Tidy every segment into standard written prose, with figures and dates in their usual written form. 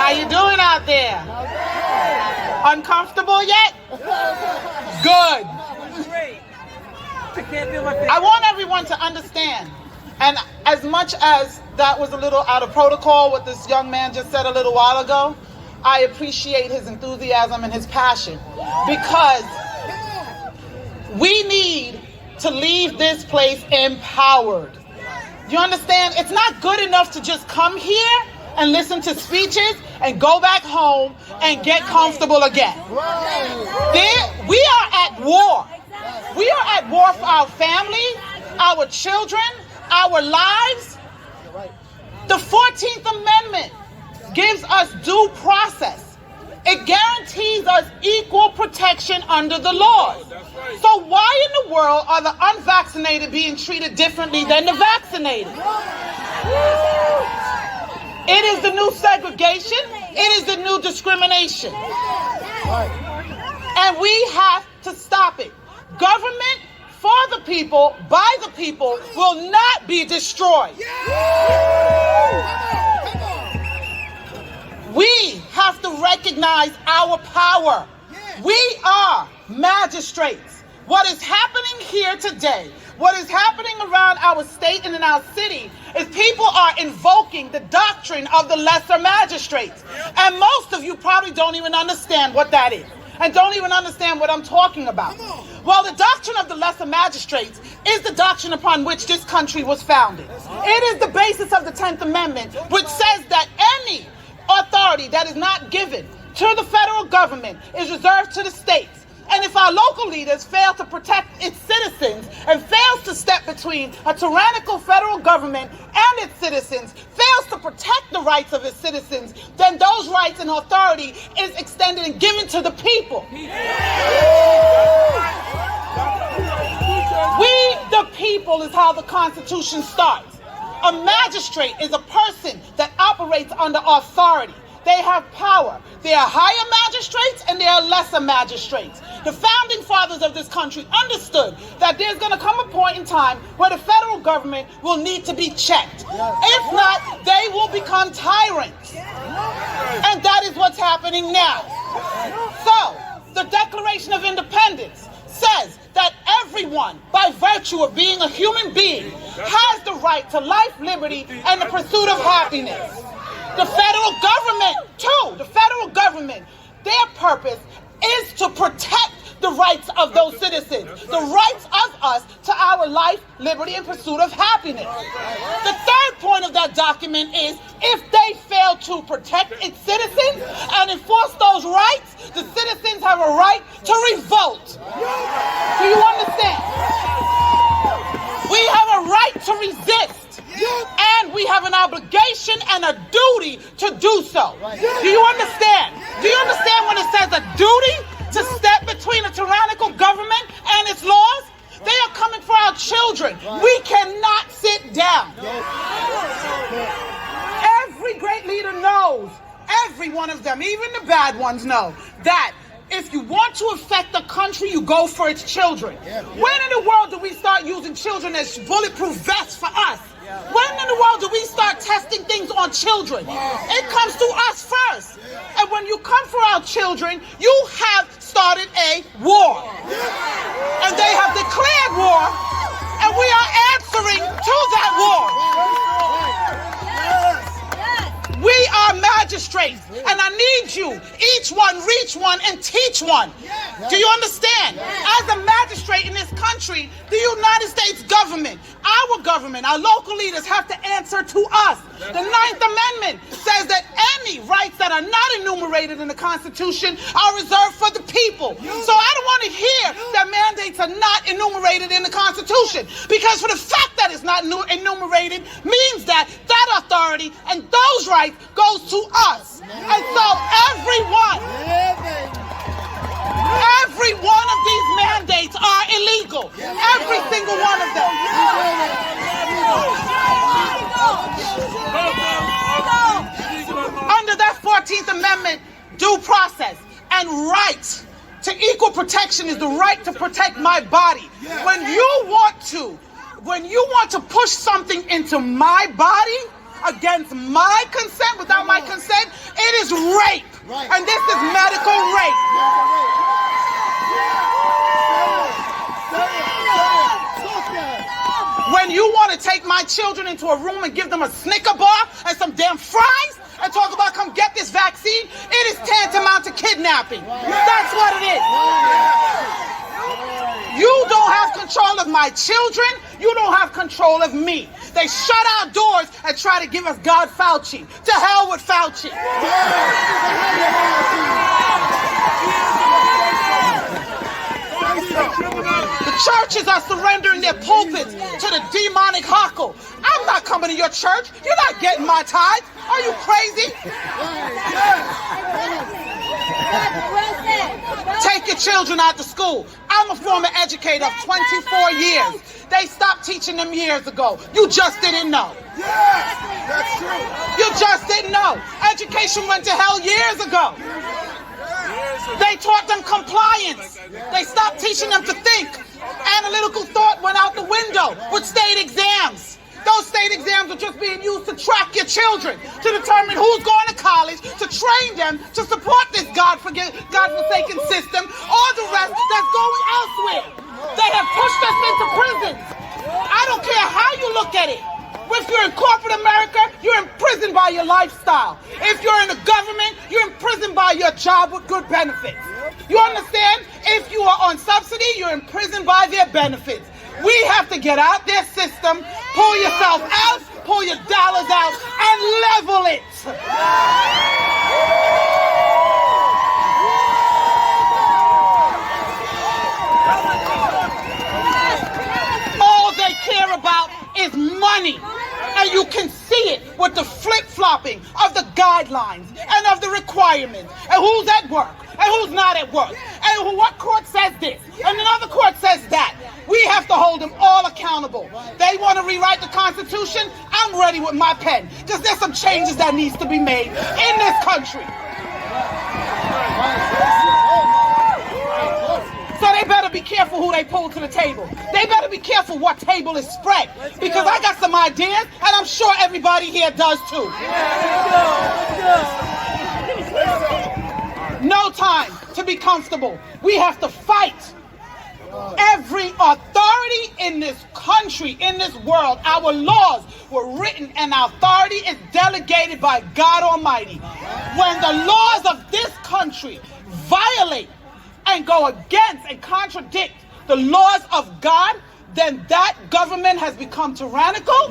How you doing out there? Uncomfortable yet? Good. I want everyone to understand, and as much as that was a little out of protocol, what this young man just said a little while ago, I appreciate his enthusiasm and his passion, because we need to leave this place empowered. You understand? It's not good enough to just come here and listen to speeches and go back home and get comfortable again. We are at war. We are at war for our family, our children, our lives. The 14th Amendment gives us due process. It guarantees us equal protection under the laws. So why in the world are the unvaccinated being treated differently than the vaccinated? It is the new segregation. It is the new discrimination. And we have to stop it. Government for the people, by the people, will not be destroyed. We have to recognize our power. We are magistrates. What is happening here today, what is happening around our state and in our city, is people are invoking the doctrine of the lesser magistrates. And most of you probably don't even understand what that is, and don't even understand what I'm talking about. Well, the doctrine of the lesser magistrates is the doctrine upon which this country was founded. It is the basis of the 10th Amendment, which says that any authority that is not given to the federal government is reserved to the states. And if our local leaders fail to protect its citizens and fails to step between a tyrannical federal government and its citizens, fails to protect the rights of its citizens, then those rights and authority is extended and given to the people. We, the people, is how the Constitution starts. A magistrate is a person that operates under authority. They have power. There are higher magistrates and there are lesser magistrates. The founding fathers of this country understood that there's going to come a point in time where the federal government will need to be checked. If not, they will become tyrants. And that is what's happening now. So, the Declaration of Independence says that everyone, by virtue of being a human being, has the right to life, liberty, and the pursuit of happiness. The federal government, too, the federal government, their purpose is to protect the rights of those citizens, the rights of us to our life, liberty, and pursuit of happiness. The third point of that document is if they fail to protect its citizens and enforce those rights, the citizens have a right to revolt. Do you understand? We have a right to resist. And we have an obligation and a duty to do so. Do you understand? Do you understand when it says a duty to step between a tyrannical government and its laws? They are coming for our children. We cannot sit down. Every great leader knows, every one of them, even the bad ones know, that if you want to affect the country, you go for its children. When in the world do we start using children as bulletproof vests for us? When in the world do we start testing things on children? It comes to us first. And when you come for our children, you have started a war. And they have declared war, and we are answering to that war. We are magistrates, and I need you, each one, reach one, and teach one. Do you understand? As a magistrate in this country, the United States government, our local leaders have to answer to us. The 9th Amendment says that any rights that are not enumerated in the Constitution are reserved for the people. So I don't want to hear that mandates are not enumerated in the Constitution, because for the fact that it's not enumerated means that that authority and those rights goes to us. And so every one of these mandates are illegal. Every single one of them. Under that 14th Amendment, due process and right to equal protection is the right to protect my body. When you want to push something into my body against my consent, without my consent, it is is rape. And this is medical rape. When you want to take my children into a room and give them a Snicker bar and some damn fries and talk about come get this vaccine, it is tantamount to kidnapping. That's what it is. You don't have control of my children. You don't have control of me. They shut our doors and try to give us God Fauci. To hell with Fauci. The churches are surrendering their pulpits to the demonic hawkle. I'm not coming to your church. You're not getting my tithe. Are you crazy? Take your children out to school. I'm a former educator of 24 years. They stopped teaching them years ago. You just didn't know. Yes, that's true. You just didn't know. Education went to hell years ago. They taught them compliance. They stopped teaching them to think. Analytical thought went out the window with state exams. Those state exams are just being used to track your children, to determine who's going to college, to train them, to support this God-forsaken system, or the rest that's going elsewhere. They have pushed us into prisons. I don't care how you look at it. If you're in corporate America, you're imprisoned by your lifestyle. If you're in the government, you're imprisoned by your job with good benefits. You understand? If you are on subsidy, you're imprisoned by their benefits. We have to get out their system, pull yourself out, pull your dollars out, and level it. All they care about is money. And you can see it with the flip-flopping of the guidelines and of the requirements. And who's at work and who's not at work. And what court says this and another court says that. We have to hold them all accountable. They want to rewrite the Constitution. I'm ready with my pen. Because there's some changes that needs to be made in this country. So they better be careful who they pull to the table. They better be careful what table is spread. Because I got some ideas, and I'm sure everybody here does too. No time to be comfortable. We have to fight. Every authority in this country, in this world, our laws were written and our authority is delegated by God Almighty. When the laws of this country violate and go against and contradict the laws of God, then that government has become tyrannical.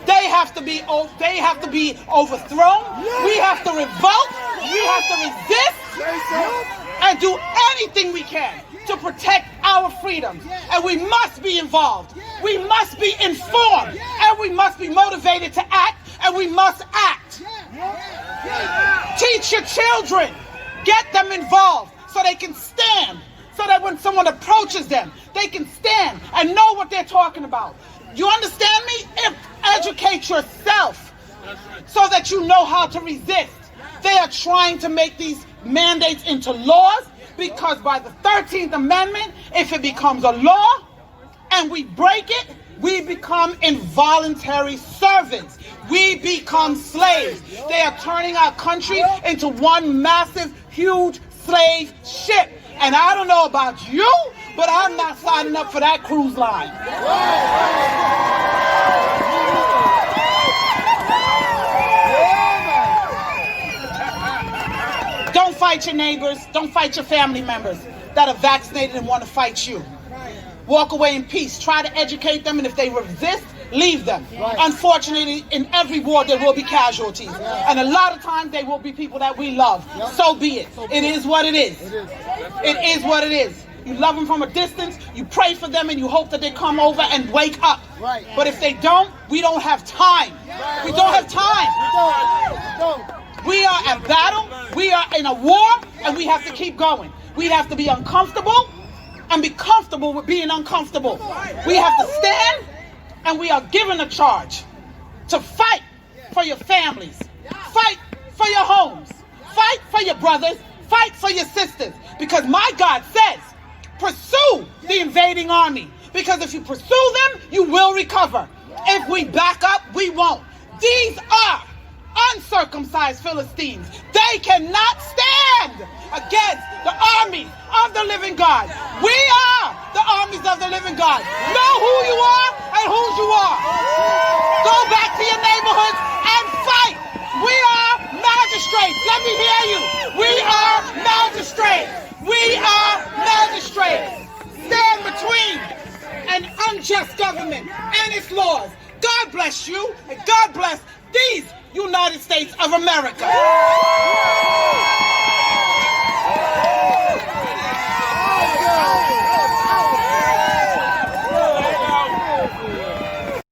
They have to be overthrown. We have to revolt. We have to resist and do anything we can to protect our freedoms. And we must be involved. We must be informed. And we must be motivated to act. And we must act. Teach your children. Get them involved so they can stand. So that when someone approaches them, they can stand and know what they're talking about. You understand me? Educate yourself so that you know how to resist. They are trying to make these mandates into laws because by the 13th Amendment, if it becomes a law and we break it, we become involuntary servants. We become slaves. They are turning our country into one massive, huge slave ship. And I don't know about you, but I'm not signing up for that cruise line. Don't fight your neighbors. Don't fight your family members that are vaccinated and want to fight you. Walk away in peace. Try to educate them, and if they resist, leave them. Unfortunately, in every war there will be casualties. And a lot of times they will be people that we love. So be it. It is what it is. It is what it is. You love them from a distance, you pray for them, and you hope that they come over and wake up. But if they don't, we don't have time. We don't have time. We are at battle, we are in a war, and we have to keep going. We have to be uncomfortable and be comfortable with being uncomfortable. We have to stand, and we are given a charge to fight for your families, fight for your homes, fight for your brothers, fight for your sisters. Because my God says, pursue the invading army. Because if you pursue them, you will recover. If we back up, we won't. These are uncircumcised Philistines. They They cannot stand against the armies of the living God. We are the armies of the living God. Know who you are and whose you are. Go back to your neighborhoods and fight. We are magistrates. Let me hear you. We are magistrates. We are magistrates. Stand between an unjust government and its laws. God bless you, and God bless these United States of America.